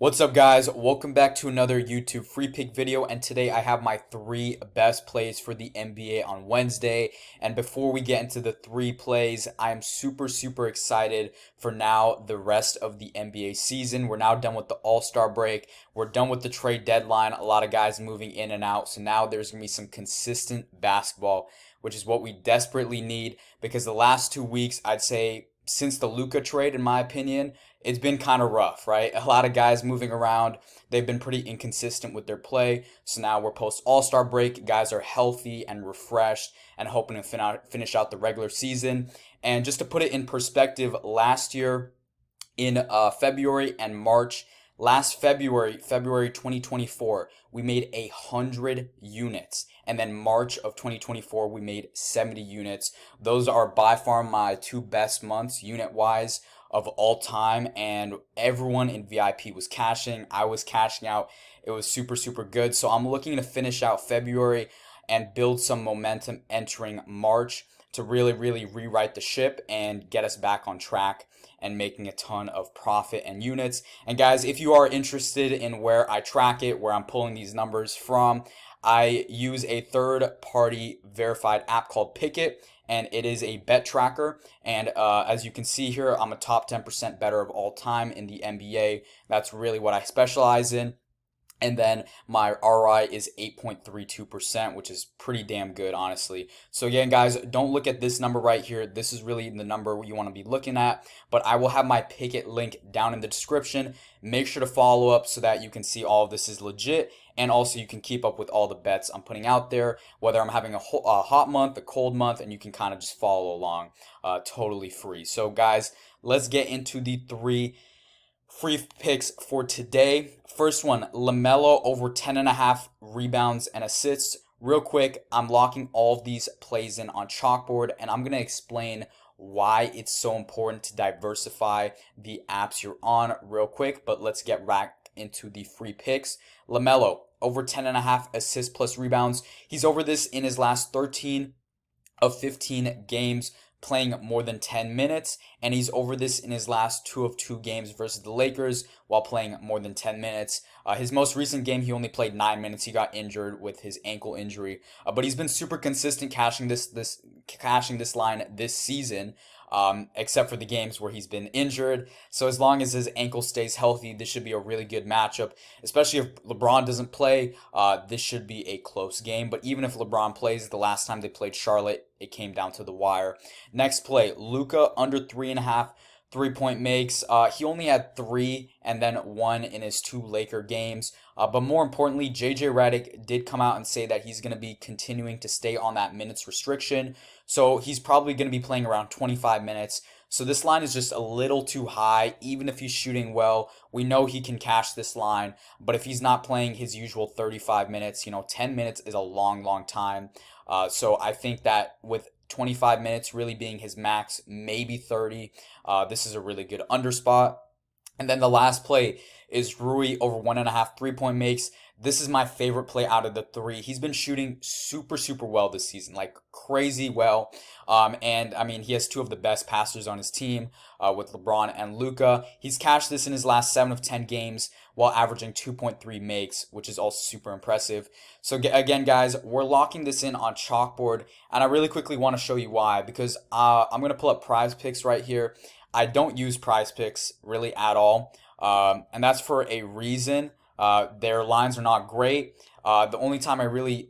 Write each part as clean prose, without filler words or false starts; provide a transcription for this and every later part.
What's up, guys? Welcome back to another YouTube free pick video, and today I have my 3 best plays for the NBA on Wednesday. And before we get into the 3 plays, I am super excited for now the rest of the NBA season. We're now done with the All-Star break. We're done with the trade deadline. A lot of guys moving in and out, so now there's going to be some consistent basketball, which is what we desperately need, because the last 2 weeks, I'd say since the Luka trade, in my opinion, it's been kind of rough, right? A lot of guys moving around. They've been pretty inconsistent with their play. So now we're post All-Star break. Guys are healthy and refreshed and hoping to finish out the regular season. And just to put it in perspective, last year in February and March, last February 2024, we made 100 units. And then March of 2024, we made 70 units. Those are by far my 2 best months unit-wise of all time, and everyone in VIP was cashing. I was cashing out. It was super good. So I'm looking to finish out February and build some momentum entering March to really rewrite the ship and get us back on track and making a ton of profit and units. And guys, if you are interested in where I track it, where I'm pulling these numbers from, I use a third-party verified app called PIKKIT, and it is a bet tracker. And as you can see here, I'm a top 10% better of all time in the NBA. That's really what I specialize in. And then my ROI is 8.32%, which is pretty damn good, honestly. So again, guys, don't look at this number right here. This is really the number you want to be looking at. But I will have my PIKKIT link down in the description. Make sure to follow up so that you can see all of this is legit. And also you can keep up with all the bets I'm putting out there, whether I'm having a hot month, a cold month, and you can kind of just follow along totally free. So guys, let's get into the 3 free picks for today. First one, LaMelo over 10.5 rebounds and assists. Real quick, I'm locking all of these plays in on Chalkboard, and I'm going to explain why it's so important to diversify the apps you're on real quick. But let's get right into the free picks. LaMelo over 10.5 assists plus rebounds. He's over this in his last 13 of 15 games, playing more than 10 minutes, and he's over this in his last 2 of 2 games versus the Lakers while playing more than 10 minutes. His most recent game, he only played 9 minutes. He got injured with his ankle injury, but he's been super consistent cashing this line this season. Except for the games where he's been injured. So as long as his ankle stays healthy, this should be a really good matchup, especially if LeBron doesn't play. This should be a close game, but even if LeBron plays, the last time they played Charlotte, it came down to the wire. Next play, Luka under 3.5 3-point makes. He only had 3 and then 1 in his 2 Laker games. But more importantly, JJ Redick did come out and say that he's going to be continuing to stay on that minutes restriction. So he's probably going to be playing around 25 minutes. So this line is just a little too high. Even if he's shooting well, we know he can cash this line. But if he's not playing his usual 35 minutes, 10 minutes is a long time. So I think that with 25 minutes really being his max, maybe 30. This is a really good under spot. And then the last play is Rui over 1.5 3-point makes. This is my favorite play out of the 3. He's been shooting super well this season, like crazy well. And I mean, he has 2 of the best passers on his team with LeBron and Luka. He's cashed this in his last 7 of 10 games while averaging 2.3 makes, which is also super impressive. So again, guys, we're locking this in on Chalkboard, and I really quickly want to show you why, because I'm going to pull up Prize Picks right here. I don't use Prize Picks really at all, and that's for a reason. Their lines are not great. The only time I really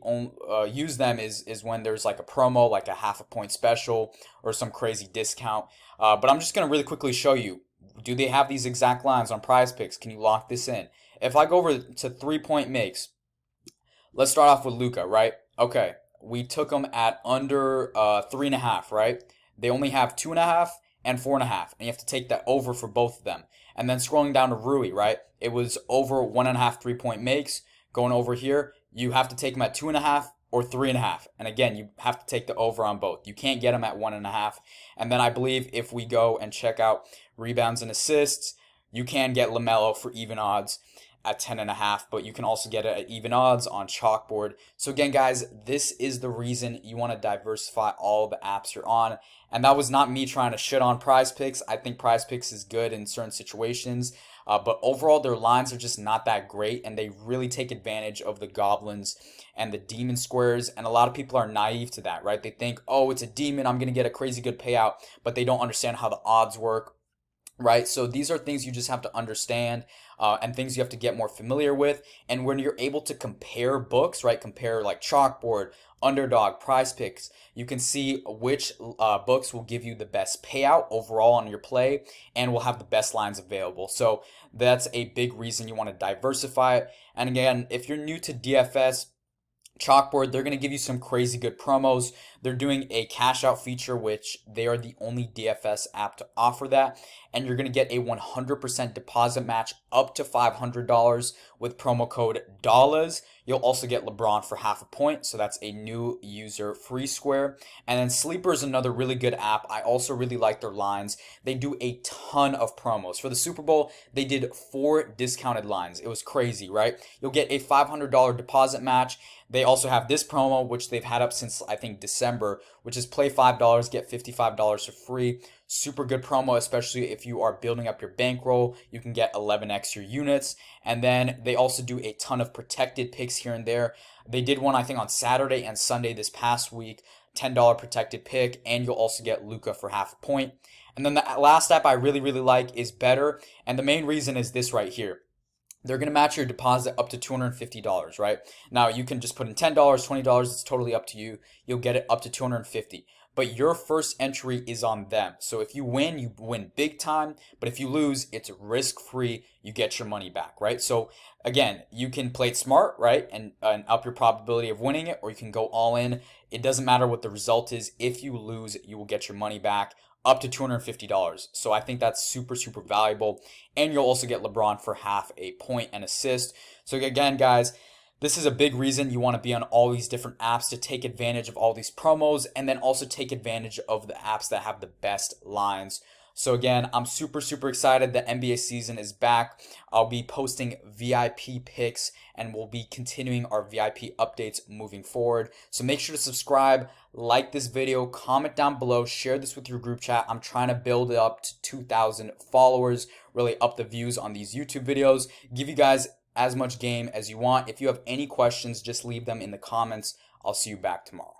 use them is when there's like a promo, like a half a point special or some crazy discount. But I'm just going to really quickly show you, do they have these exact lines on Prize Picks? Can you lock this in? If I go over to 3-point makes, let's start off with Luka, right? Okay, we took them at under 3.5, right? They only have 2.5 and 4.5, and you have to take that over for both of them. And then scrolling down to Rui, right? It was over 1.5 3-point makes. Going over here, you have to take them at 2.5 or 3.5. And again, you have to take the over on both. You can't get them at 1.5. And then I believe if we go and check out rebounds and assists, you can get LaMelo for even odds at 10.5, but you can also get it at even odds on Chalkboard. So again, guys, this is the reason you want to diversify all the apps you're on. And that was not me trying to shit on Prize Picks. I think Prize Picks is good in certain situations. But overall, their lines are just not that great, and they really take advantage of the goblins and the demon squares. And a lot of people are naive to that, right? They think, oh, it's a demon, I'm going to get a crazy good payout, but they don't understand how the odds work, right? So these are things you just have to understand, and things you have to get more familiar with. And when you're able to compare books, right, compare like Chalkboard, Underdog, Prize Picks, you can see which books will give you the best payout overall on your play and will have the best lines available. So that's a big reason you want to diversify it. And again, if you're new to DFS, Chalkboard, they're going to give you some crazy good promos. They're doing a cash out feature, which they are the only DFS app to offer that. And you're going to get a 100% deposit match up to $500 with promo code DOLLARS. You'll also get LeBron for half a point. So that's a new user free square. And then Sleeper is another really good app. I also really like their lines. They do a ton of promos. For the Super Bowl, they did 4 discounted lines. It was crazy, right? You'll get a $500 deposit match. They also have this promo, which they've had up since I think December, which is play $5, get $55 for free. Super good promo, especially if you are building up your bankroll. You can get 11x your units. And then they also do a ton of protected picks here and there. They did one, I think, on Saturday and Sunday this past week, $10 protected pick, and you'll also get Luka for half a point. And then the last app I really, really like is Betr. And the main reason is this right here. They're going to match your deposit up to $250, right? Now, you can just put in $10, $20. It's totally up to you. You'll get it up to $250. But your first entry is on them. So if you win big time. But if you lose, it's risk-free. You get your money back, right? So again, you can play it smart, right? And up your probability of winning it, or you can go all in. It doesn't matter what the result is. If you lose, you will get your money back up to $250. So I think that's super, super valuable. And you'll also get LeBron for half a point and assist. So again, guys, this is a big reason you want to be on all these different apps to take advantage of all these promos, and then also take advantage of the apps that have the best lines. So again, I'm super, super excited. The NBA season is back. I'll be posting VIP picks, and we'll be continuing our VIP updates moving forward. So make sure to subscribe, like this video, comment down below, share this with your group chat. I'm trying to build it up to 2,000 followers, really up the views on these YouTube videos, give you guys as much game as you want. If you have any questions, just leave them in the comments. I'll see you back tomorrow.